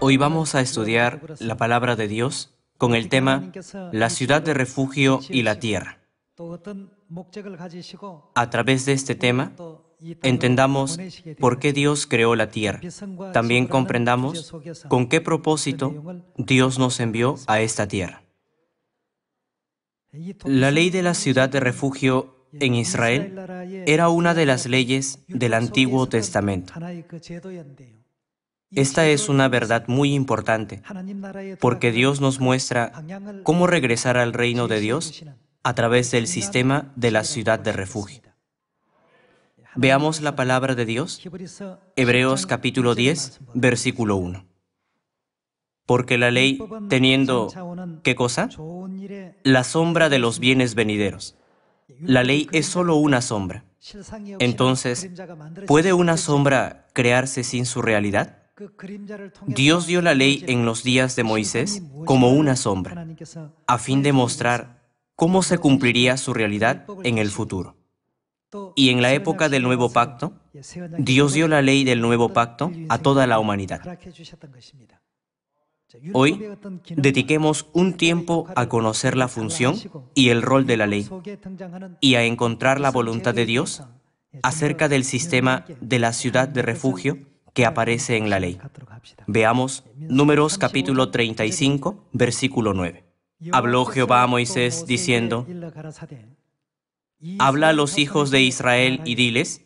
Hoy vamos a estudiar la palabra de Dios con el tema La ciudad de refugio y la tierra. A través de este tema, entendamos por qué Dios creó la tierra. También comprendamos con qué propósito Dios nos envió a esta tierra. La ley de la ciudad de refugio en Israel era una de las leyes del Antiguo Testamento. Esta es una verdad muy importante, porque Dios nos muestra cómo regresar al reino de Dios a través del sistema de la ciudad de refugio. Veamos la palabra de Dios, Hebreos capítulo 10, versículo 1. Porque la ley, teniendo, ¿qué cosa? La sombra de los bienes venideros. La ley es solo una sombra. Entonces, ¿puede una sombra crearse sin su realidad? Dios dio la ley en los días de Moisés como una sombra, a fin de mostrar cómo se cumpliría su realidad en el futuro. Y en la época del Nuevo Pacto, Dios dio la ley del Nuevo Pacto a toda la humanidad. Hoy, dediquemos un tiempo a conocer la función y el rol de la ley y a encontrar la voluntad de Dios acerca del sistema de la ciudad de refugio que aparece en la ley. Veamos Números capítulo 35, versículo 9. Habló Jehová a Moisés diciendo: Habla a los hijos de Israel y diles: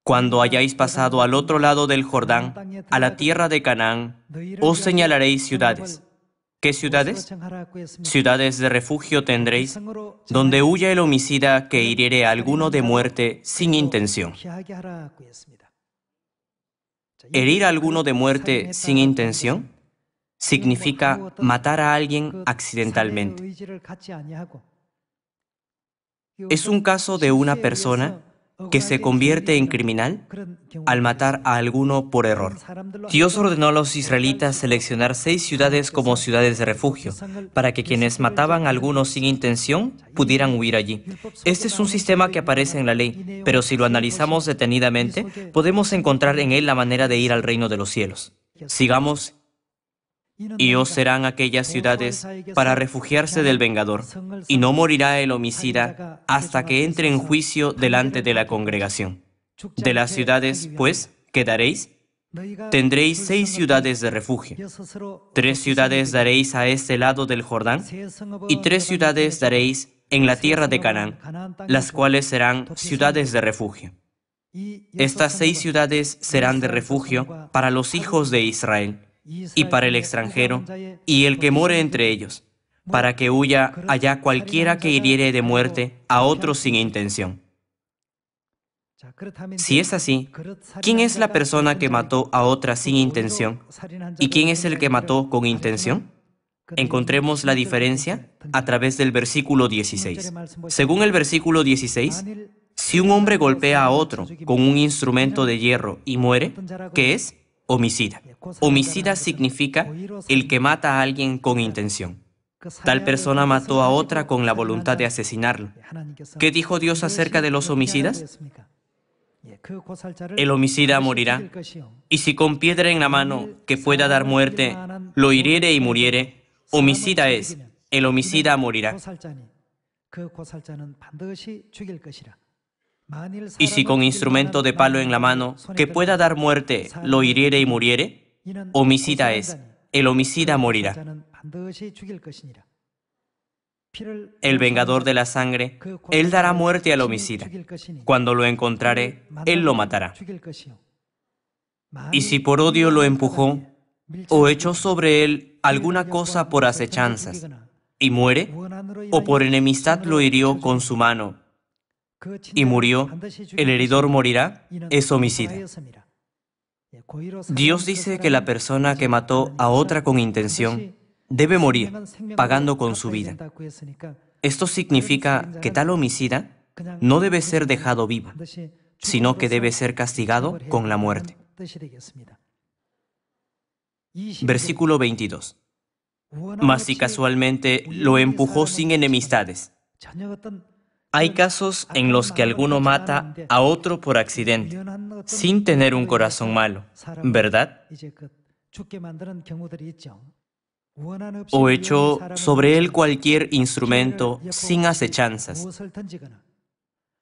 Cuando hayáis pasado al otro lado del Jordán, a la tierra de Canaán, os señalaréis ciudades. ¿Qué ciudades? Ciudades de refugio tendréis, donde huya el homicida que hiriere a alguno de muerte sin intención. Herir a alguno de muerte sin intención significa matar a alguien accidentalmente. Es un caso de una persona que se convierte en criminal al matar a alguno por error. Dios ordenó a los israelitas seleccionar 6 ciudades como ciudades de refugio, para que quienes mataban a algunos sin intención pudieran huir allí. Este es un sistema que aparece en la ley, pero si lo analizamos detenidamente, podemos encontrar en él la manera de ir al reino de los cielos. Sigamos. Y os serán aquellas ciudades para refugiarse del vengador, y no morirá el homicida hasta que entre en juicio delante de la congregación. De las ciudades, pues, quedaréis, tendréis 6 ciudades de refugio. 3 ciudades daréis a este lado del Jordán, y 3 ciudades daréis en la tierra de Canaán, las cuales serán ciudades de refugio. Estas 6 ciudades serán de refugio para los hijos de Israel, y para el extranjero, y el que more entre ellos, para que huya allá cualquiera que hiriere de muerte a otro sin intención. Si es así, ¿quién es la persona que mató a otra sin intención? ¿Y quién es el que mató con intención? Encontremos la diferencia a través del versículo 16. Según el versículo 16, si un hombre golpea a otro con un instrumento de hierro y muere, ¿qué es? Homicida. Homicida significa el que mata a alguien con intención. Tal persona mató a otra con la voluntad de asesinarlo. ¿Qué dijo Dios acerca de los homicidas? El homicida morirá, y si con piedra en la mano que pueda dar muerte lo hiriere y muriere, homicida es, el homicida morirá. Y si con instrumento de palo en la mano que pueda dar muerte lo hiriere y muriere, homicida es, el homicida morirá. El vengador de la sangre, él dará muerte al homicida. Cuando lo encontrare, él lo matará. Y si por odio lo empujó, o echó sobre él alguna cosa por acechanzas, y muere, o por enemistad lo hirió con su mano, y murió, el heridor morirá, es homicida. Dios dice que la persona que mató a otra con intención debe morir, pagando con su vida. Esto significa que tal homicida no debe ser dejado vivo, sino que debe ser castigado con la muerte. Versículo 22. Mas si casualmente lo empujó sin enemistades. Hay casos en los que alguno mata a otro por accidente, sin tener un corazón malo, ¿verdad? O echó sobre él cualquier instrumento sin acechanzas,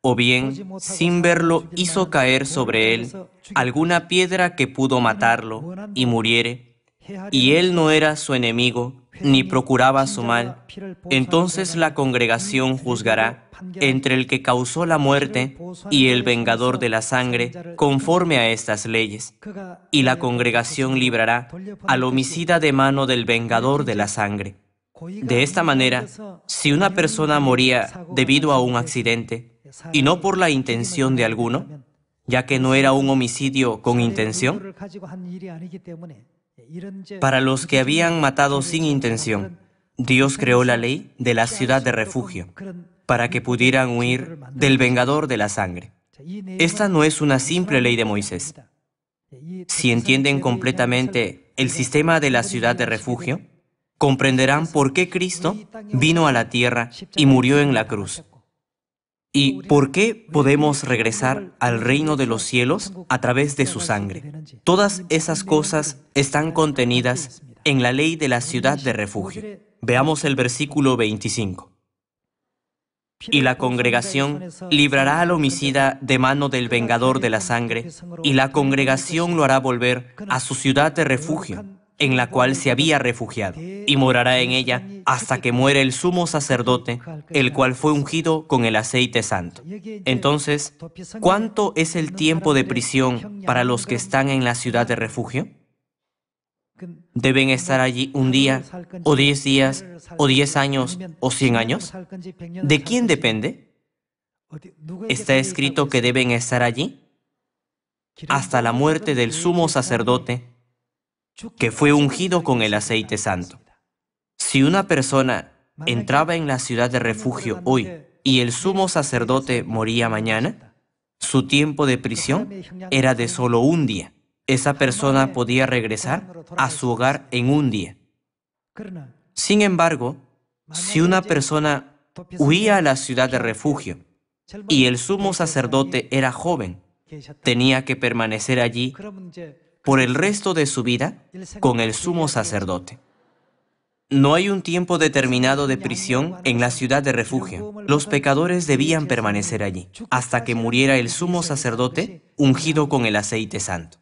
o bien, sin verlo, hizo caer sobre él alguna piedra que pudo matarlo y muriere, y él no era su enemigo, ni procuraba su mal, entonces la congregación juzgará entre el que causó la muerte y el vengador de la sangre conforme a estas leyes, y la congregación librará al homicida de mano del vengador de la sangre. De esta manera, si una persona moría debido a un accidente, y no por la intención de alguno, ya que no era un homicidio con intención, para los que habían matado sin intención, Dios creó la ley de la ciudad de refugio, para que pudieran huir del vengador de la sangre. Esta no es una simple ley de Moisés. Si entienden completamente el sistema de la ciudad de refugio, comprenderán por qué Cristo vino a la tierra y murió en la cruz. ¿Y por qué podemos regresar al reino de los cielos a través de su sangre? Todas esas cosas están contenidas en la ley de la ciudad de refugio. Veamos el versículo 25. Y la congregación librará al homicida de mano del vengador de la sangre, y la congregación lo hará volver a su ciudad de refugio, en la cual se había refugiado, y morará en ella hasta que muere el sumo sacerdote, el cual fue ungido con el aceite santo. Entonces, ¿cuánto es el tiempo de prisión para los que están en la ciudad de refugio? ¿Deben estar allí un día, o 10 días, o 10 años, o 100 años? ¿De quién depende? ¿Está escrito que deben estar allí? Hasta la muerte del sumo sacerdote, que fue ungido con el aceite santo. Si una persona entraba en la ciudad de refugio hoy y el sumo sacerdote moría mañana, su tiempo de prisión era de solo un día. Esa persona podía regresar a su hogar en un día. Sin embargo, si una persona huía a la ciudad de refugio y el sumo sacerdote era joven, tenía que permanecer allí por el resto de su vida con el sumo sacerdote. No hay un tiempo determinado de prisión en la ciudad de refugio. Los pecadores debían permanecer allí hasta que muriera el sumo sacerdote ungido con el aceite santo.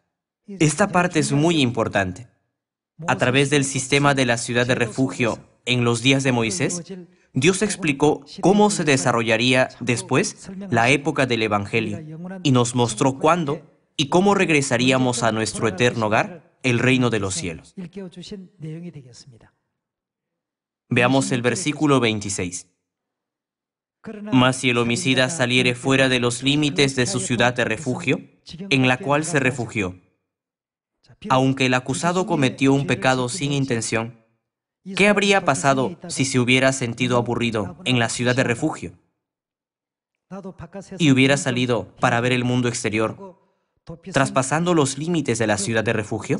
Esta parte es muy importante. A través del sistema de la ciudad de refugio en los días de Moisés, Dios explicó cómo se desarrollaría después la época del Evangelio y nos mostró cuándo y cómo regresaríamos a nuestro eterno hogar, el reino de los cielos. Veamos el versículo 26. Mas si el homicida saliere fuera de los límites de su ciudad de refugio, en la cual se refugió, aunque el acusado cometió un pecado sin intención, ¿qué habría pasado si se hubiera sentido aburrido en la ciudad de refugio y hubiera salido para ver el mundo exterior, traspasando los límites de la ciudad de refugio?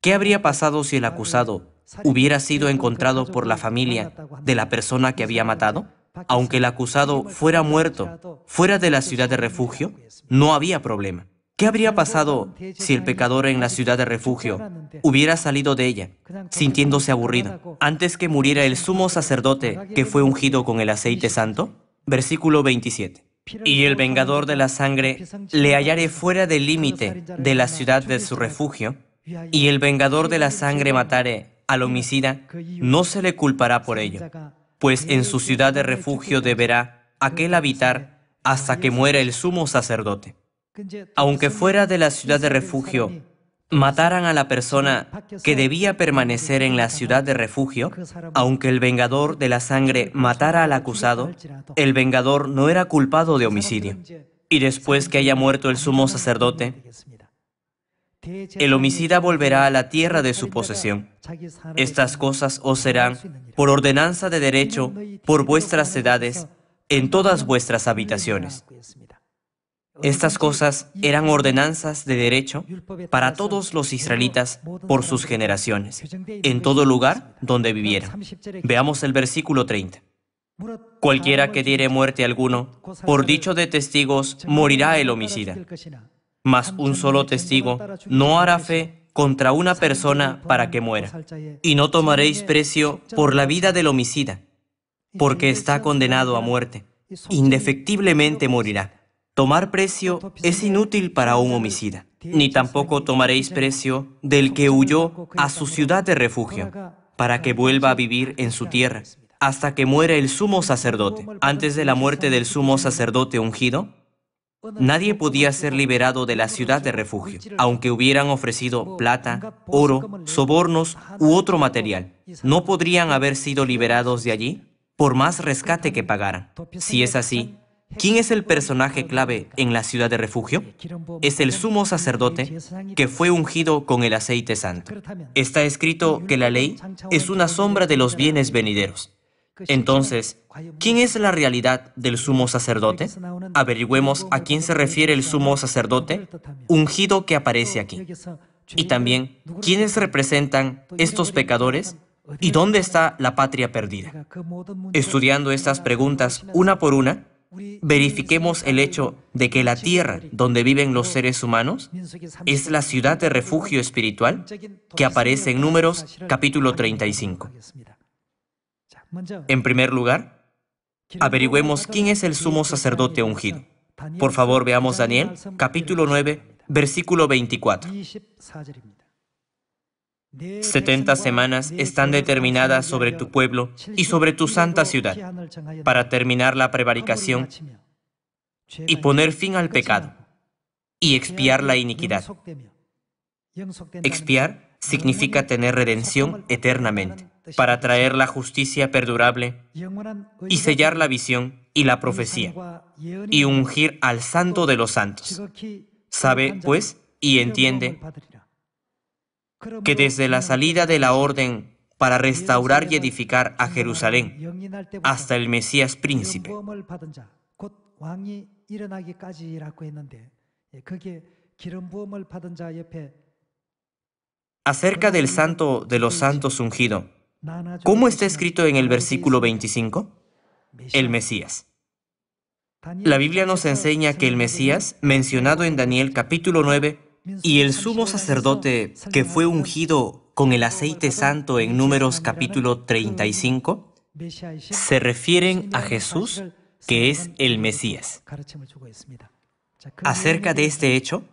¿Qué habría pasado si el acusado hubiera sido encontrado por la familia de la persona que había matado? Aunque el acusado fuera muerto fuera de la ciudad de refugio, no había problema. ¿Qué habría pasado si el pecador en la ciudad de refugio hubiera salido de ella, sintiéndose aburrido, antes que muriera el sumo sacerdote que fue ungido con el aceite santo? Versículo 27. Y el vengador de la sangre le hallare fuera del límite de la ciudad de su refugio, y el vengador de la sangre matare al homicida, no se le culpará por ello, pues en su ciudad de refugio deberá aquel habitar hasta que muera el sumo sacerdote. Aunque fuera de la ciudad de refugio mataran a la persona que debía permanecer en la ciudad de refugio, aunque el vengador de la sangre matara al acusado, el vengador no era culpado de homicidio. Y después que haya muerto el sumo sacerdote, el homicida volverá a la tierra de su posesión. Estas cosas os serán, por ordenanza de derecho, por vuestras edades, en todas vuestras habitaciones. Estas cosas eran ordenanzas de derecho para todos los israelitas por sus generaciones, en todo lugar donde vivieran. Veamos el versículo 30. Cualquiera que diere muerte a alguno, por dicho de testigos, morirá el homicida. Mas un solo testigo no hará fe contra una persona para que muera. Y no tomaréis precio por la vida del homicida, porque está condenado a muerte. Indefectiblemente morirá. Tomar precio es inútil para un homicida. Ni tampoco tomaréis precio del que huyó a su ciudad de refugio, para que vuelva a vivir en su tierra, hasta que muera el sumo sacerdote. Antes de la muerte del sumo sacerdote ungido, nadie podía ser liberado de la ciudad de refugio, aunque hubieran ofrecido plata, oro, sobornos u otro material. No podrían haber sido liberados de allí por más rescate que pagaran. Si es así, ¿quién es el personaje clave en la ciudad de refugio? Es el sumo sacerdote que fue ungido con el aceite santo. Está escrito que la ley es una sombra de los bienes venideros. Entonces, ¿quién es la realidad del sumo sacerdote? Averigüemos a quién se refiere el sumo sacerdote ungido que aparece aquí. Y también, ¿quiénes representan estos pecadores y dónde está la patria perdida? Estudiando estas preguntas una por una, verifiquemos el hecho de que la tierra donde viven los seres humanos es la ciudad de refugio espiritual que aparece en Números capítulo 35. En primer lugar, averigüemos quién es el sumo sacerdote ungido. Por favor, veamos Daniel, capítulo 9, versículo 24. 70 semanas están determinadas sobre tu pueblo y sobre tu santa ciudad, para terminar la prevaricación y poner fin al pecado, y expiar la iniquidad. Expiar significa tener redención eternamente, para traer la justicia perdurable y sellar la visión y la profecía, y ungir al santo de los santos. Sabe, pues, y entiende que desde la salida de la orden para restaurar y edificar a Jerusalén hasta el Mesías príncipe, acerca del santo de los santos ungido, ¿cómo está escrito en el versículo 25? El Mesías. La Biblia nos enseña que el Mesías, mencionado en Daniel capítulo 9, y el sumo sacerdote que fue ungido con el aceite santo en Números capítulo 35, se refieren a Jesús, que es el Mesías. Acerca de este hecho,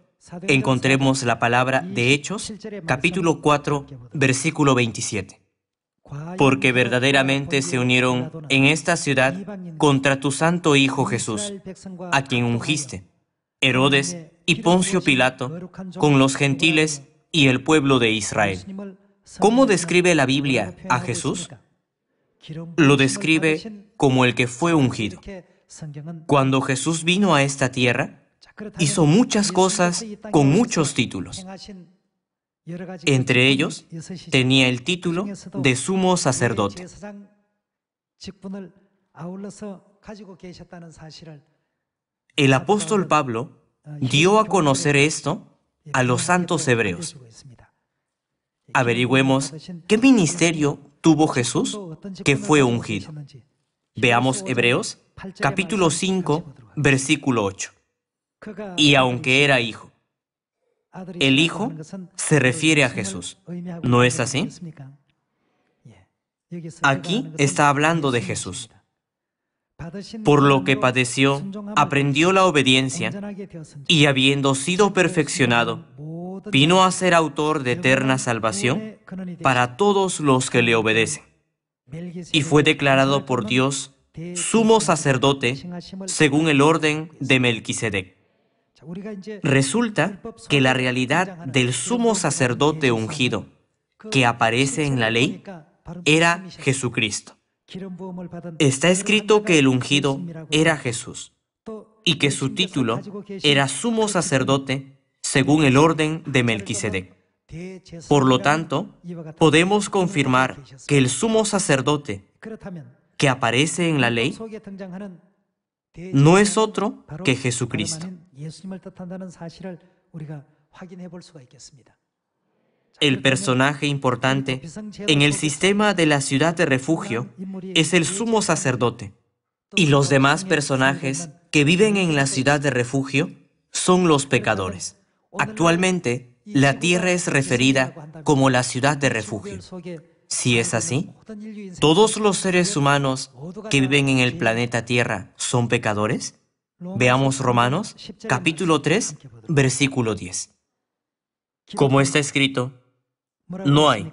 encontremos la palabra de Hechos, capítulo 4, versículo 27. Porque verdaderamente se unieron en esta ciudad contra tu santo Hijo Jesús, a quien ungiste, Herodes y Poncio Pilato, con los gentiles y el pueblo de Israel. ¿Cómo describe la Biblia a Jesús? Lo describe como el que fue ungido. Cuando Jesús vino a esta tierra, hizo muchas cosas con muchos títulos. Entre ellos, tenía el título de sumo sacerdote. El apóstol Pablo dio a conocer esto a los santos hebreos. Averigüemos qué ministerio tuvo Jesús que fue ungido. Veamos Hebreos, capítulo 5, versículo 8. Y aunque era hijo, el Hijo se refiere a Jesús. ¿No es así? Aquí está hablando de Jesús. Por lo que padeció, aprendió la obediencia y habiendo sido perfeccionado, vino a ser autor de eterna salvación para todos los que le obedecen. Y fue declarado por Dios sumo sacerdote según el orden de Melquisedec. Resulta que la realidad del sumo sacerdote ungido que aparece en la ley era Jesucristo. Está escrito que el ungido era Jesús y que su título era sumo sacerdote según el orden de Melquisedec. Por lo tanto, podemos confirmar que el sumo sacerdote que aparece en la ley no es otro que Jesucristo. El personaje importante en el sistema de la ciudad de refugio es el sumo sacerdote, Y los demás personajes que viven en la ciudad de refugio son los pecadores. Actualmente, la tierra es referida como la ciudad de refugio. Si es así, ¿todos los seres humanos que viven en el planeta Tierra son pecadores? Veamos Romanos, capítulo 3, versículo 10. Como está escrito, no hay.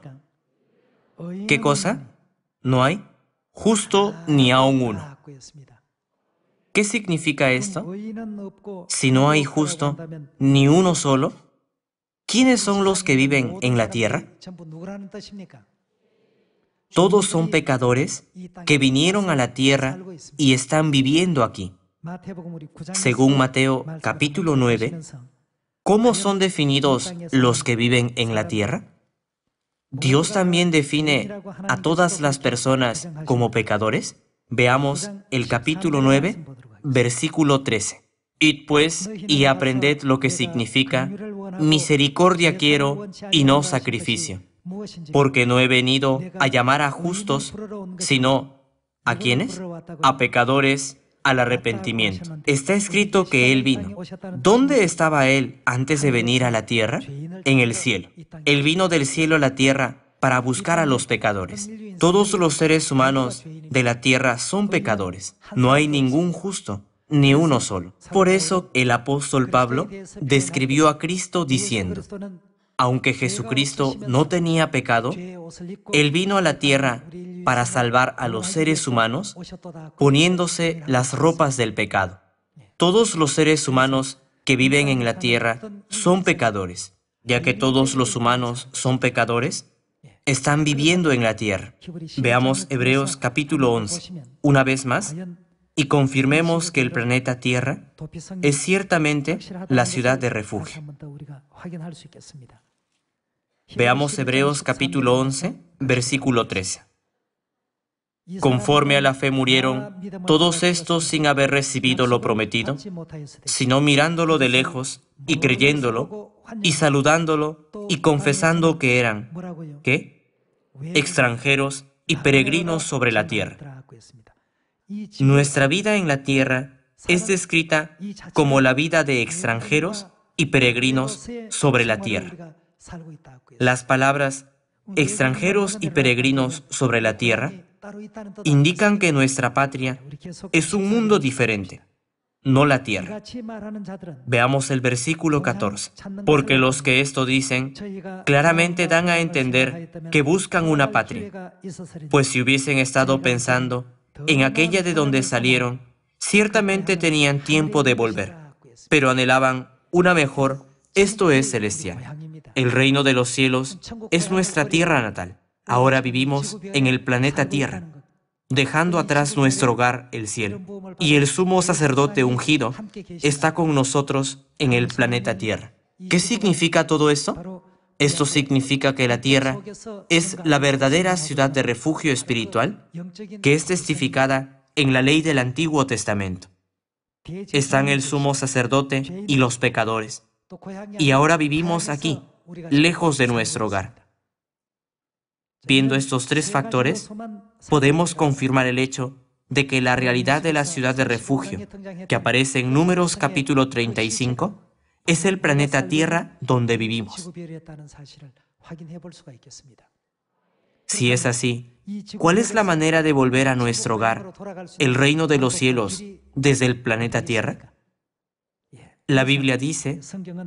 ¿Qué cosa? No hay justo ni aun uno. ¿Qué significa esto? Si no hay justo ni uno solo, ¿quiénes son los que viven en la tierra? Todos son pecadores que vinieron a la tierra y están viviendo aquí. Según Mateo capítulo 9, ¿cómo son definidos los que viven en la tierra? ¿Dios también define a todas las personas como pecadores? Veamos el capítulo 9, versículo 13. Id pues y aprended lo que significa misericordia quiero y no sacrificio, porque no he venido a llamar a justos, sino ¿a quiénes? A pecadores al arrepentimiento. Está escrito que Él vino. ¿Dónde estaba Él antes de venir a la tierra? En el cielo. Él vino del cielo a la tierra para buscar a los pecadores. Todos los seres humanos de la tierra son pecadores. No hay ningún justo, ni uno solo. Por eso el apóstol Pablo describió a Cristo diciendo, aunque Jesucristo no tenía pecado, Él vino a la tierra para salvar a los seres humanos, poniéndose las ropas del pecado. Todos los seres humanos que viven en la tierra son pecadores. Ya que todos los humanos son pecadores, están viviendo en la tierra. Veamos Hebreos capítulo 11, una vez más, y confirmemos que el planeta Tierra es ciertamente la ciudad de refugio. Veamos Hebreos capítulo 11, versículo 13. Conforme a la fe murieron todos estos sin haber recibido lo prometido, sino mirándolo de lejos y creyéndolo y saludándolo y confesando que eran, ¿qué? Extranjeros y peregrinos sobre la tierra. Nuestra vida en la tierra es descrita como la vida de extranjeros y peregrinos sobre la tierra. Las palabras extranjeros y peregrinos sobre la tierra indican que nuestra patria es un mundo diferente, no la tierra. Veamos el versículo 14. Porque los que esto dicen claramente dan a entender que buscan una patria, pues si hubiesen estado pensando en aquella de donde salieron, ciertamente tenían tiempo de volver, pero anhelaban una mejor, esto es celestial. El reino de los cielos es nuestra tierra natal. Ahora vivimos en el planeta Tierra, dejando atrás nuestro hogar, el cielo. Y el sumo sacerdote ungido está con nosotros en el planeta Tierra. ¿Qué significa todo esto? Esto significa que la Tierra es la verdadera ciudad de refugio espiritual que es testificada en la ley del Antiguo Testamento. Están el sumo sacerdote y los pecadores. Y ahora vivimos aquí, lejos de nuestro hogar. Viendo estos tres factores, podemos confirmar el hecho de que la realidad de la ciudad de refugio, que aparece en Números capítulo 35, es el planeta Tierra donde vivimos. Si es así, ¿cuál es la manera de volver a nuestro hogar, el reino de los cielos, desde el planeta Tierra? La Biblia dice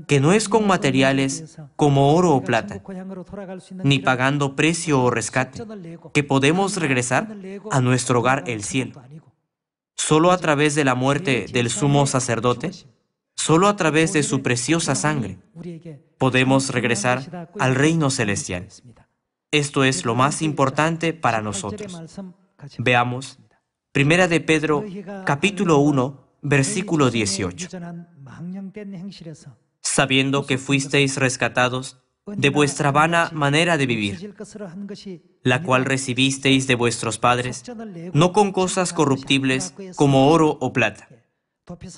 que no es con materiales como oro o plata, ni pagando precio o rescate, que podemos regresar a nuestro hogar, el cielo. Solo a través de la muerte del sumo sacerdote, solo a través de su preciosa sangre, podemos regresar al reino celestial. Esto es lo más importante para nosotros. Veamos, Primera de Pedro, capítulo 1, versículo 18. Sabiendo que fuisteis rescatados de vuestra vana manera de vivir, la cual recibisteis de vuestros padres, no con cosas corruptibles como oro o plata.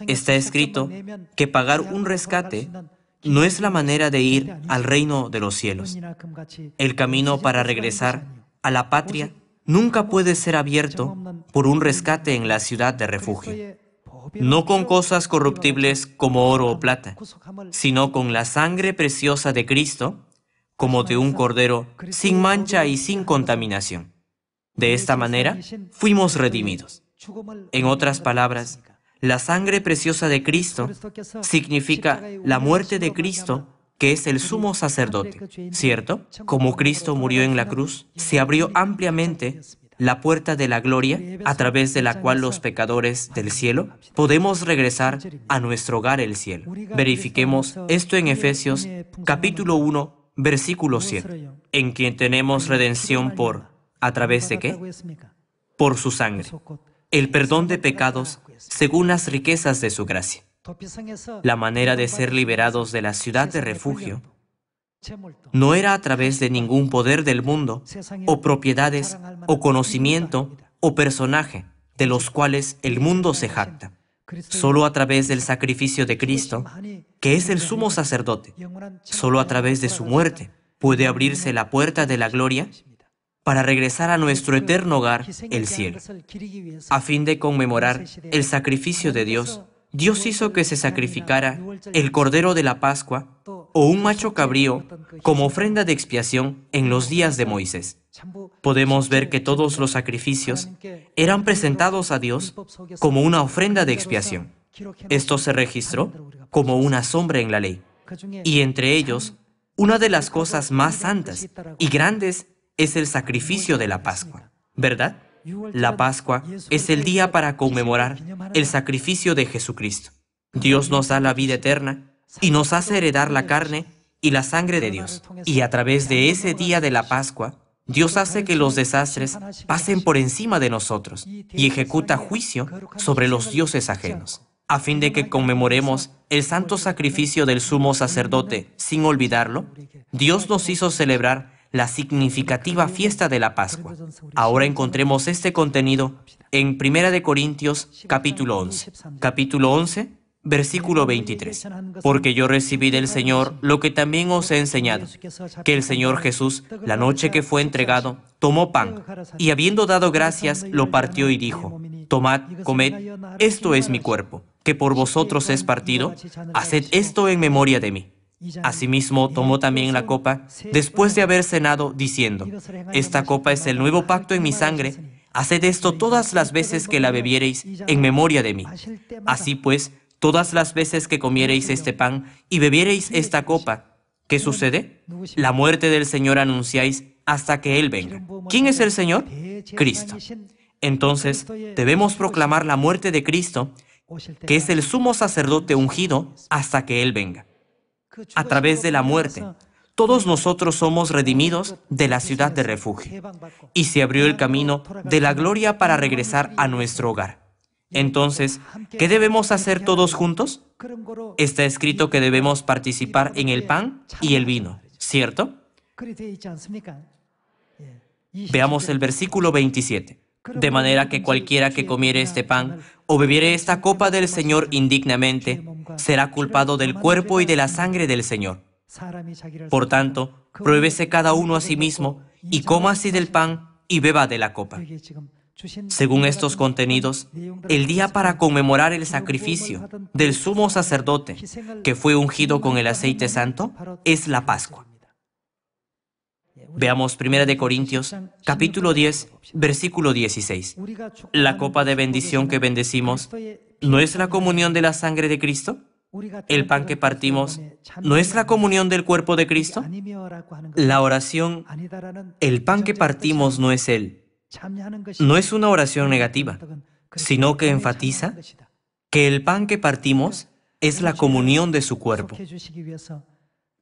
Está escrito que pagar un rescate no es la manera de ir al reino de los cielos. El camino para regresar a la patria nunca puede ser abierto por un rescate en la ciudad de refugio, no con cosas corruptibles como oro o plata, sino con la sangre preciosa de Cristo, como de un cordero sin mancha y sin contaminación. De esta manera, fuimos redimidos. En otras palabras, la sangre preciosa de Cristo significa la muerte de Cristo, que es el sumo sacerdote, ¿cierto? Como Cristo murió en la cruz, se abrió ampliamente la puerta de la gloria a través de la cual los pecadores del cielo podemos regresar a nuestro hogar el cielo. Verifiquemos esto en Efesios capítulo 1, versículo 7, en quien tenemos redención ¿a través de qué? Por su sangre, el perdón de pecados según las riquezas de su gracia. La manera de ser liberados de la ciudad de refugio no era a través de ningún poder del mundo, o propiedades, o conocimiento, o personaje, de los cuales el mundo se jacta. Solo a través del sacrificio de Cristo, que es el sumo sacerdote, solo a través de su muerte, puede abrirse la puerta de la gloria para regresar a nuestro eterno hogar, el cielo. A fin de conmemorar el sacrificio de Dios, Dios hizo que se sacrificara el cordero de la Pascua o un macho cabrío como ofrenda de expiación en los días de Moisés. Podemos ver que todos los sacrificios eran presentados a Dios como una ofrenda de expiación. Esto se registró como una sombra en la ley. Y entre ellos, una de las cosas más santas y grandes es el sacrificio de la Pascua, ¿verdad? La Pascua es el día para conmemorar el sacrificio de Jesucristo. Dios nos da la vida eterna y nos hace heredar la carne y la sangre de Dios. Y a través de ese día de la Pascua, Dios hace que los desastres pasen por encima de nosotros y ejecuta juicio sobre los dioses ajenos, a fin de que conmemoremos el santo sacrificio del sumo sacerdote sin olvidarlo. Dios nos hizo celebrar la significativa fiesta de la Pascua. Ahora encontremos este contenido en 1 Corintios capítulo 11. Capítulo 11, versículo 23. Porque yo recibí del Señor lo que también os he enseñado, que el Señor Jesús, la noche que fue entregado, tomó pan, y habiendo dado gracias, lo partió y dijo: Tomad, comed, esto es mi cuerpo, que por vosotros es partido, haced esto en memoria de mí. Asimismo, tomó también la copa, después de haber cenado, diciendo: Esta copa es el nuevo pacto en mi sangre, haced esto todas las veces que la bebiereis en memoria de mí. Así pues, todas las veces que comiereis este pan y bebiereis esta copa, ¿qué sucede? La muerte del Señor anunciáis hasta que Él venga. ¿Quién es el Señor? Cristo. Entonces, debemos proclamar la muerte de Cristo, que es el sumo sacerdote ungido, hasta que Él venga. A través de la muerte, todos nosotros somos redimidos de la ciudad de refugio, y se abrió el camino de la gloria para regresar a nuestro hogar. Entonces, ¿qué debemos hacer todos juntos? Está escrito que debemos participar en el pan y el vino, ¿cierto? Veamos el versículo 27. De manera que cualquiera que comiere este pan o bebiere esta copa del Señor indignamente, será culpado del cuerpo y de la sangre del Señor. Por tanto, pruébese cada uno a sí mismo y coma así del pan y beba de la copa. Según estos contenidos, el día para conmemorar el sacrificio del sumo sacerdote que fue ungido con el aceite santo es la Pascua. Veamos 1 Corintios, capítulo 10, versículo 16. La copa de bendición que bendecimos, ¿no es la comunión de la sangre de Cristo? El pan que partimos, ¿no es la comunión del cuerpo de Cristo? La oración, el pan que partimos no es Él. No es una oración negativa, sino que enfatiza que el pan que partimos es la comunión de su cuerpo.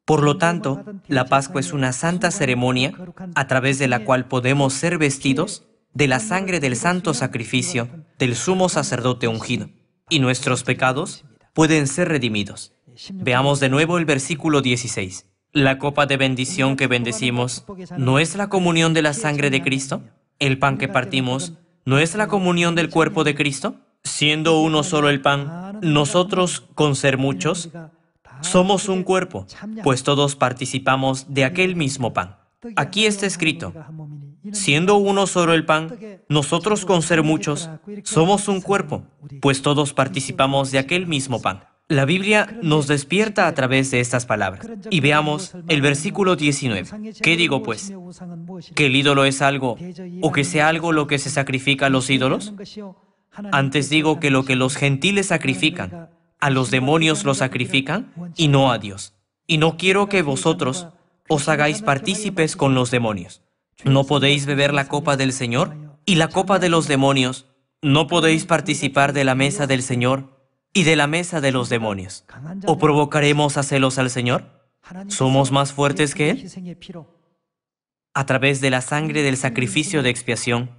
Por lo tanto, la Pascua es una santa ceremonia a través de la cual podemos ser vestidos de la sangre del santo sacrificio del sumo sacerdote ungido, y nuestros pecados pueden ser redimidos. Veamos de nuevo el versículo 16. La copa de bendición que bendecimos, ¿no es la comunión de la sangre de Cristo? El pan que partimos, ¿no es la comunión del cuerpo de Cristo? Siendo uno solo el pan, nosotros, con ser muchos, somos un cuerpo, pues todos participamos de aquel mismo pan. Aquí está escrito: Siendo uno solo el pan, nosotros con ser muchos somos un cuerpo, pues todos participamos de aquel mismo pan. La Biblia nos despierta a través de estas palabras. Y veamos el versículo 19. ¿Qué digo pues? ¿Que el ídolo es algo o que sea algo lo que se sacrifica a los ídolos? Antes digo que lo que los gentiles sacrifican, a los demonios lo sacrifican y no a Dios. Y no quiero que vosotros os hagáis partícipes con los demonios. ¿No podéis beber la copa del Señor y la copa de los demonios? ¿No podéis participar de la mesa del Señor y de la mesa de los demonios? ¿O provocaremos a celos al Señor? ¿Somos más fuertes que Él? A través de la sangre del sacrificio de expiación,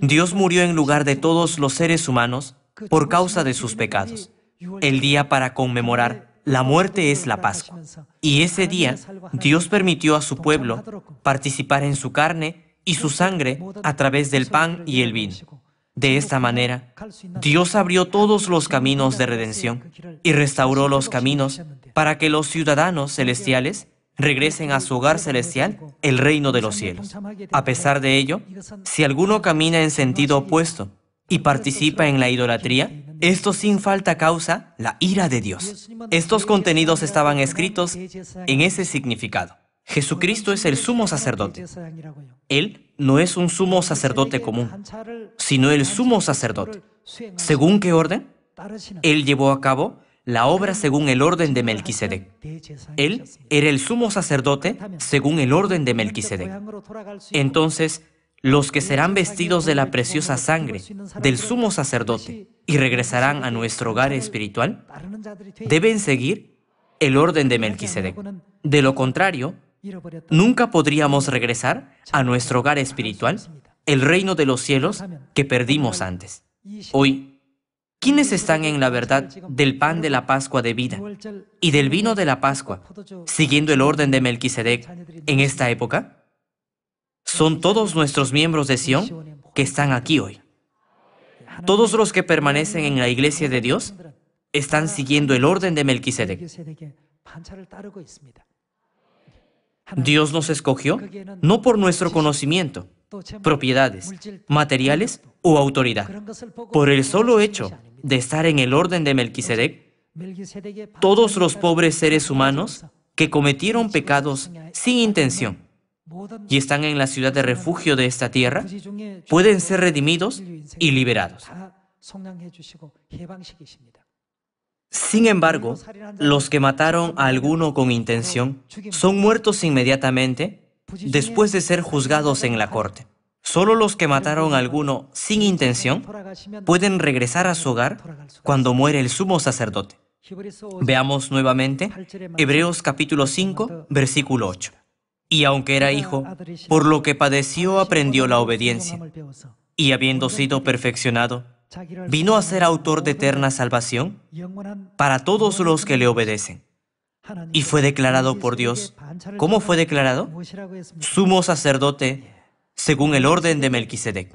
Dios murió en lugar de todos los seres humanos por causa de sus pecados. El día para conmemorar la muerte es la Pascua. Y ese día, Dios permitió a su pueblo participar en su carne y su sangre a través del pan y el vino. De esta manera, Dios abrió todos los caminos de redención y restauró los caminos para que los ciudadanos celestiales regresen a su hogar celestial, el reino de los cielos. A pesar de ello, si alguno camina en sentido opuesto y participa en la idolatría, esto sin falta causa la ira de Dios. Estos contenidos estaban escritos en ese significado. Jesucristo es el sumo sacerdote. Él no es un sumo sacerdote común, sino el sumo sacerdote. ¿Según qué orden? Él llevó a cabo la obra según el orden de Melquisedec. Él era el sumo sacerdote según el orden de Melquisedec. Entonces, los que serán vestidos de la preciosa sangre del sumo sacerdote y regresarán a nuestro hogar espiritual, deben seguir el orden de Melquisedec. De lo contrario, nunca podríamos regresar a nuestro hogar espiritual, el reino de los cielos que perdimos antes. Hoy, ¿quiénes están en la verdad del pan de la Pascua de vida y del vino de la Pascua, siguiendo el orden de Melquisedec en esta época? Son todos nuestros miembros de Sión que están aquí hoy. Todos los que permanecen en la iglesia de Dios están siguiendo el orden de Melquisedec. Dios nos escogió no por nuestro conocimiento, propiedades, materiales o autoridad. Por el solo hecho de estar en el orden de Melquisedec, todos los pobres seres humanos que cometieron pecados sin intención y están en la ciudad de refugio de esta tierra, pueden ser redimidos y liberados. Sin embargo, los que mataron a alguno con intención son muertos inmediatamente después de ser juzgados en la corte. Solo los que mataron a alguno sin intención pueden regresar a su hogar cuando muere el sumo sacerdote. Veamos nuevamente Hebreos capítulo 5, versículo 8. Y aunque era hijo, por lo que padeció aprendió la obediencia, y habiendo sido perfeccionado, vino a ser autor de eterna salvación para todos los que le obedecen. Y fue declarado por Dios. ¿Cómo fue declarado? Sumo sacerdote según el orden de Melquisedec.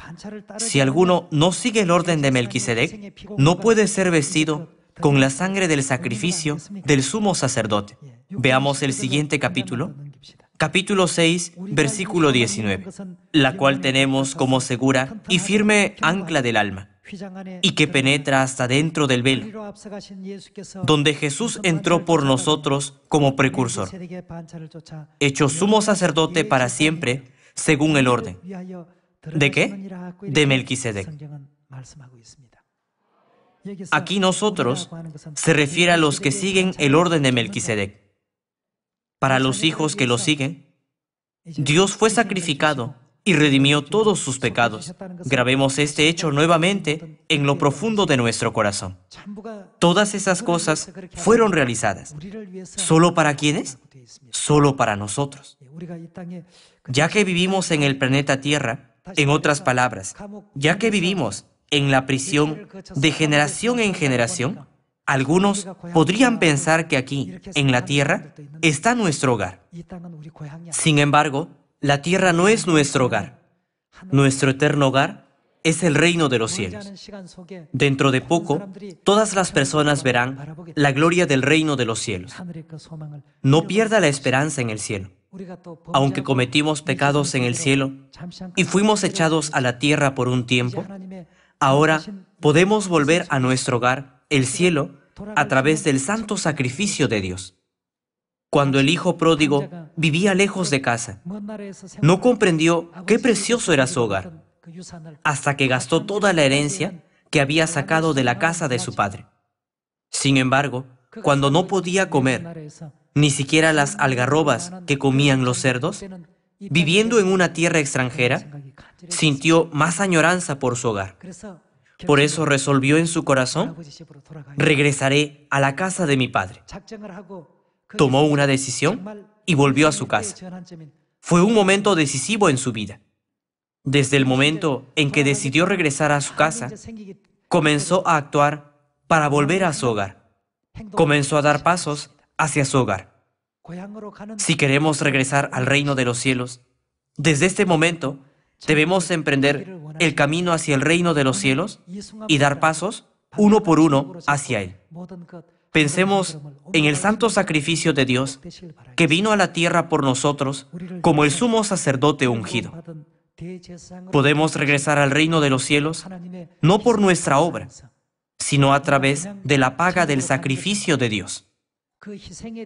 Si alguno no sigue el orden de Melquisedec, no puede ser vestido con la sangre del sacrificio del sumo sacerdote. Veamos el siguiente capítulo. Capítulo 6, versículo 19, la cual tenemos como segura y firme ancla del alma, y que penetra hasta dentro del velo, donde Jesús entró por nosotros como precursor, hecho sumo sacerdote para siempre, según el orden. ¿De qué? De Melquisedec. Aquí nosotros se refiere a los que siguen el orden de Melquisedec. Para los hijos que lo siguen, Dios fue sacrificado y redimió todos sus pecados. Grabemos este hecho nuevamente en lo profundo de nuestro corazón. Todas esas cosas fueron realizadas. ¿Solo para quiénes? Solo para nosotros. Ya que vivimos en el planeta Tierra, en otras palabras, ya que vivimos en la prisión de generación en generación, algunos podrían pensar que aquí, en la tierra, está nuestro hogar. Sin embargo, la tierra no es nuestro hogar. Nuestro eterno hogar es el reino de los cielos. Dentro de poco, todas las personas verán la gloria del reino de los cielos. No pierda la esperanza en el cielo. Aunque cometimos pecados en el cielo y fuimos echados a la tierra por un tiempo, ahora podemos volver a nuestro hogar, el cielo, a través del santo sacrificio de Dios. Cuando el hijo pródigo vivía lejos de casa, no comprendió qué precioso era su hogar, hasta que gastó toda la herencia que había sacado de la casa de su padre. Sin embargo, cuando no podía comer, ni siquiera las algarrobas que comían los cerdos, viviendo en una tierra extranjera, sintió más añoranza por su hogar. Por eso resolvió en su corazón: regresaré a la casa de mi padre. Tomó una decisión y volvió a su casa. Fue un momento decisivo en su vida. Desde el momento en que decidió regresar a su casa, comenzó a actuar para volver a su hogar. Comenzó a dar pasos hacia su hogar. Si queremos regresar al reino de los cielos, desde este momento debemos emprender el camino hacia el reino de los cielos y dar pasos uno por uno hacia él. Pensemos en el santo sacrificio de Dios que vino a la tierra por nosotros como el sumo sacerdote ungido. Podemos regresar al reino de los cielos no por nuestra obra, sino a través de la paga del sacrificio de Dios.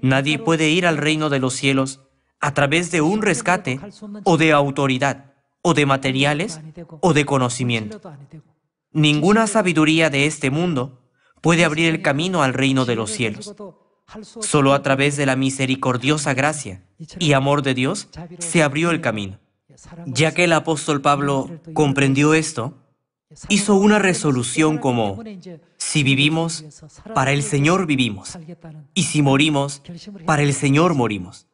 Nadie puede ir al reino de los cielos a través de un rescate o de autoridad, o de materiales, o de conocimiento. Ninguna sabiduría de este mundo puede abrir el camino al reino de los cielos. Solo a través de la misericordiosa gracia y amor de Dios se abrió el camino. Ya que el apóstol Pablo comprendió esto, hizo una resolución como: si vivimos, para el Señor vivimos, y si morimos, para el Señor morimos.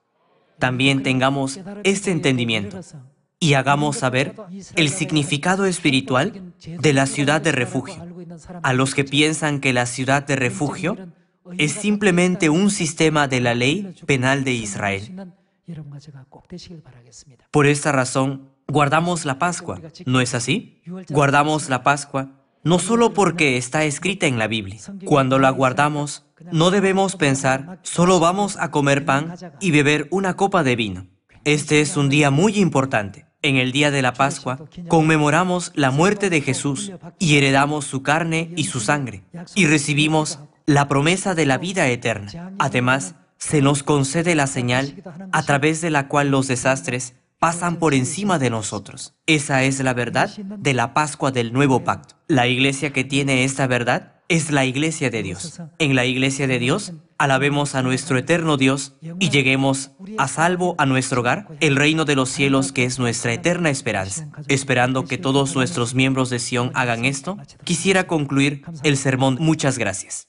También tengamos este entendimiento y hagamos saber el significado espiritual de la ciudad de refugio a los que piensan que la ciudad de refugio es simplemente un sistema de la ley penal de Israel. Por esta razón, guardamos la Pascua, ¿no es así? Guardamos la Pascua no solo porque está escrita en la Biblia. Cuando la guardamos, no debemos pensar: solo vamos a comer pan y beber una copa de vino. Este es un día muy importante. En el día de la Pascua, conmemoramos la muerte de Jesús y heredamos su carne y su sangre, y recibimos la promesa de la vida eterna. Además, se nos concede la señal a través de la cual los desastres pasan por encima de nosotros. Esa es la verdad de la Pascua del Nuevo Pacto. La iglesia que tiene esta verdad es la iglesia de Dios. En la iglesia de Dios, alabemos a nuestro eterno Dios y lleguemos a salvo a nuestro hogar, el reino de los cielos, que es nuestra eterna esperanza. Esperando que todos nuestros miembros de Sion hagan esto, quisiera concluir el sermón. Muchas gracias.